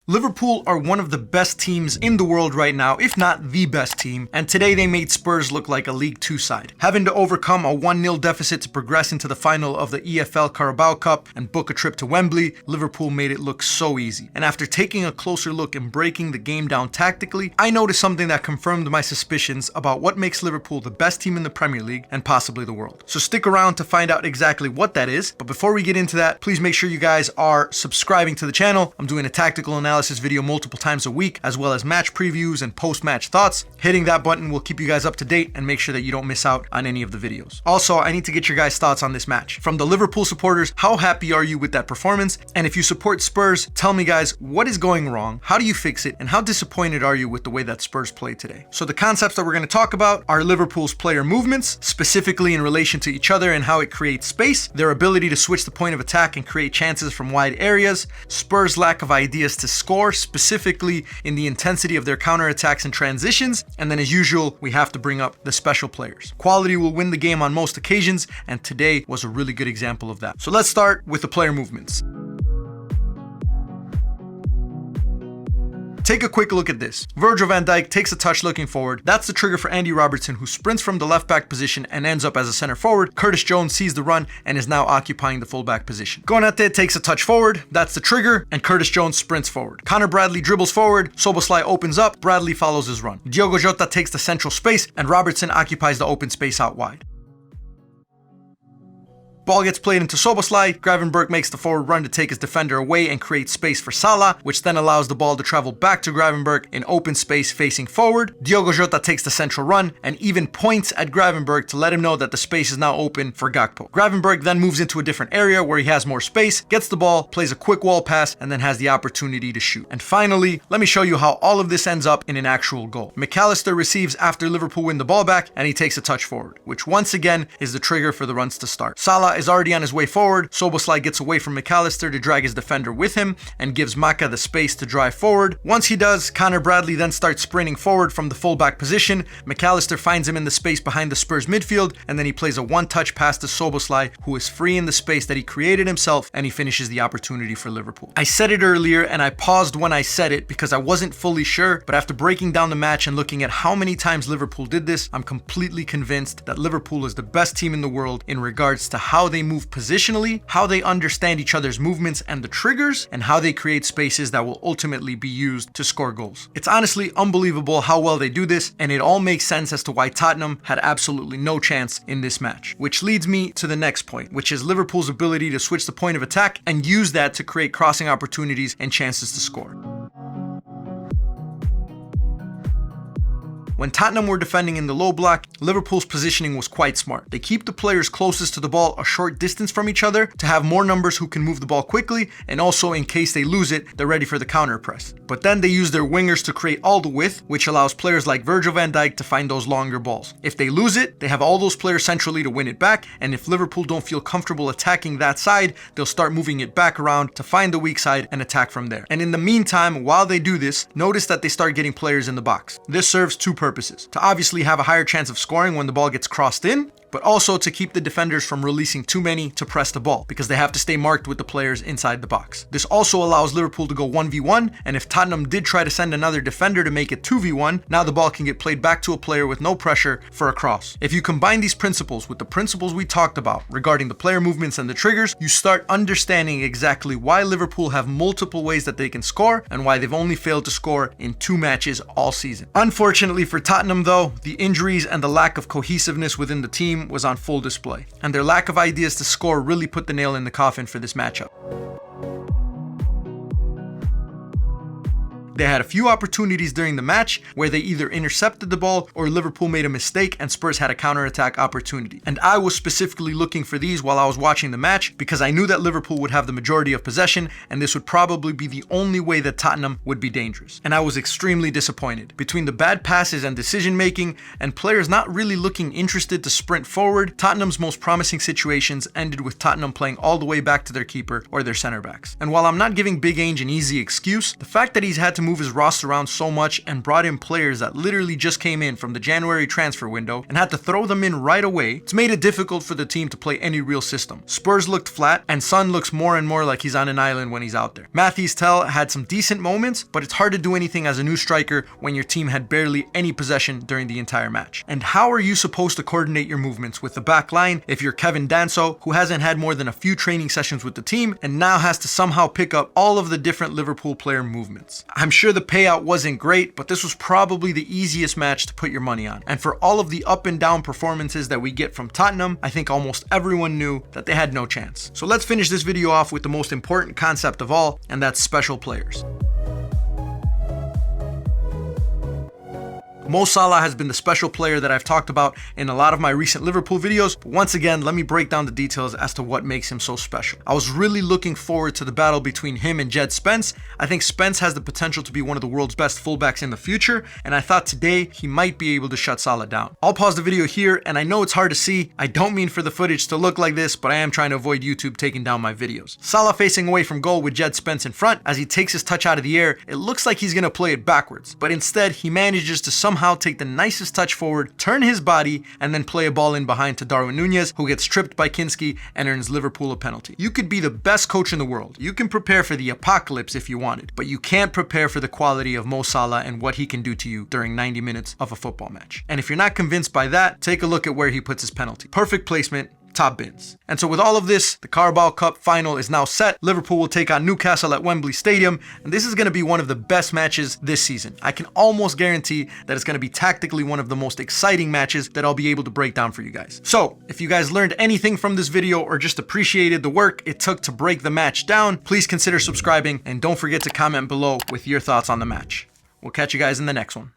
Liverpool are one of the best teams in the world right now, if not the best team, and today they made Spurs look like a League Two side. Having to overcome a 1-0 deficit to progress into the final of the EFL Carabao Cup and book a trip to Wembley, Liverpool made it look so easy. And after taking a closer look and breaking the game down tactically, I noticed something that confirmed my suspicions about what makes Liverpool the best team in the Premier League and possibly the world. So stick around to find out exactly what that is, but before we get into that, please make sure you guys are subscribing to the channel. I'm doing a tactical analysis video multiple times a week, as well as match previews and post-match thoughts. Hitting that button will keep you guys up to date and make sure that you don't miss out on any of the videos. Also, I need to get your guys' thoughts on this match. From the Liverpool supporters, how happy are you with that performance? And if you support Spurs, tell me guys, what is going wrong? How do you fix it? And how disappointed are you with the way that Spurs played today? So the concepts that we're going to talk about are Liverpool's player movements, specifically in relation to each other and how it creates space, their ability to switch the point of attack and create chances from wide areas, Spurs' lack of ideas to score, specifically in the intensity of their counterattacks and transitions, and then as usual, we have to bring up the special players. Quality will win the game on most occasions, and today was a really good example of that. So let's start with the player movements. Take a quick look at this. Virgil van Dijk takes a touch looking forward. That's the trigger for Andy Robertson, who sprints from the left back position and ends up as a center forward. Curtis Jones sees the run and is now occupying the fullback position. Konate takes a touch forward. That's the trigger, and Curtis Jones sprints forward. Connor Bradley dribbles forward. Szoboszlai opens up. Bradley follows his run. Diogo Jota takes the central space, and Robertson occupies the open space out wide. Ball gets played into Szoboszlai. Gravenberch makes the forward run to take his defender away and create space for Salah, which then allows the ball to travel back to Gravenberch in open space facing forward. Diogo Jota takes the central run and even points at Gravenberch to let him know that the space is now open for Gakpo. Gravenberch then moves into a different area where he has more space, gets the ball, plays a quick wall pass, and then has the opportunity to shoot. And finally, let me show you how all of this ends up in an actual goal. McAllister receives after Liverpool win the ball back, and he takes a touch forward, which once again is the trigger for the runs to start. Salah is already on his way forward. Szoboszlai gets away from McAllister to drag his defender with him and gives Maka the space to drive forward. Once he does, Connor Bradley then starts sprinting forward from the fullback position. McAllister finds him in the space behind the Spurs midfield, and then he plays a one-touch pass to Szoboszlai, who is free in the space that he created himself, and he finishes the opportunity for Liverpool. I said it earlier and I paused when I said it because I wasn't fully sure, but after breaking down the match and looking at how many times Liverpool did this, I'm completely convinced that Liverpool is the best team in the world in regards to how they move positionally, how they understand each other's movements and the triggers, and how they create spaces that will ultimately be used to score goals. It's honestly unbelievable how well they do this, and it all makes sense as to why Tottenham had absolutely no chance in this match. Which leads me to the next point, which is Liverpool's ability to switch the point of attack and use that to create crossing opportunities and chances to score. When Tottenham were defending in the low block, Liverpool's positioning was quite smart. They keep the players closest to the ball a short distance from each other to have more numbers who can move the ball quickly, and also in case they lose it, they're ready for the counter press. But then they use their wingers to create all the width, which allows players like Virgil van Dijk to find those longer balls. If they lose it, they have all those players centrally to win it back, and if Liverpool don't feel comfortable attacking that side, they'll start moving it back around to find the weak side and attack from there. And in the meantime, while they do this, notice that they start getting players in the box. This serves two purposes. To obviously have a higher chance of scoring when the ball gets crossed in, but also to keep the defenders from releasing too many to press the ball, because they have to stay marked with the players inside the box. This also allows Liverpool to go 1v1, and if Tottenham did try to send another defender to make it 2v1, now the ball can get played back to a player with no pressure for a cross. If you combine these principles with the principles we talked about regarding the player movements and the triggers, you start understanding exactly why Liverpool have multiple ways that they can score and why they've only failed to score in 2 matches all season. Unfortunately for Tottenham though, the injuries and the lack of cohesiveness within the team was on full display, and their lack of ideas to score really put the nail in the coffin for this matchup. They had a few opportunities during the match where they either intercepted the ball or Liverpool made a mistake and Spurs had a counterattack opportunity. And I was specifically looking for these while I was watching the match because I knew that Liverpool would have the majority of possession, and this would probably be the only way that Tottenham would be dangerous. And I was extremely disappointed. Between the bad passes and decision making and players not really looking interested to sprint forward, Tottenham's most promising situations ended with Tottenham playing all the way back to their keeper or their center backs. And while I'm not giving Big Ange an easy excuse, the fact that he's had to move his roster around so much and brought in players that literally just came in from the January transfer window and had to throw them in right away, it's made it difficult for the team to play any real system. Spurs looked flat, and Son looks more and more like he's on an island when he's out there. Matthijs Tel had some decent moments, but it's hard to do anything as a new striker when your team had barely any possession during the entire match. And how are you supposed to coordinate your movements with the back line if you're Kevin Danso, who hasn't had more than a few training sessions with the team and now has to somehow pick up all of the different Liverpool player movements? I'm sure the payout wasn't great, but this was probably the easiest match to put your money on. And for all of the up and down performances that we get from Tottenham, I think almost everyone knew that they had no chance. So let's finish this video off with the most important concept of all, and that's special players. Mo Salah has been the special player that I've talked about in a lot of my recent Liverpool videos, but once again, let me break down the details as to what makes him so special. I was really looking forward to the battle between him and Jed Spence. I think Spence has the potential to be one of the world's best fullbacks in the future, and I thought today he might be able to shut Salah down. I'll pause the video here, and I know it's hard to see. I don't mean for the footage to look like this, but I am trying to avoid YouTube taking down my videos. Salah facing away from goal with Jed Spence in front. As he takes his touch out of the air, it looks like he's going to play it backwards, but instead he manages to somehow take the nicest touch forward, turn his body, and then play a ball in behind to Darwin Nunez, who gets tripped by Kinski and earns Liverpool a penalty. You could be the best coach in the world. You can prepare for the apocalypse if you wanted, but you can't prepare for the quality of Mo Salah and what he can do to you during 90 minutes of a football match. And if you're not convinced by that, take a look at where he puts his penalty. Perfect placement, top bins. And so with all of this, the Carabao Cup final is now set. Liverpool will take on Newcastle at Wembley Stadium, and this is going to be one of the best matches this season. I can almost guarantee that it's going to be tactically one of the most exciting matches that I'll be able to break down for you guys. So if you guys learned anything from this video or just appreciated the work it took to break the match down, please consider subscribing and don't forget to comment below with your thoughts on the match. We'll catch you guys in the next one.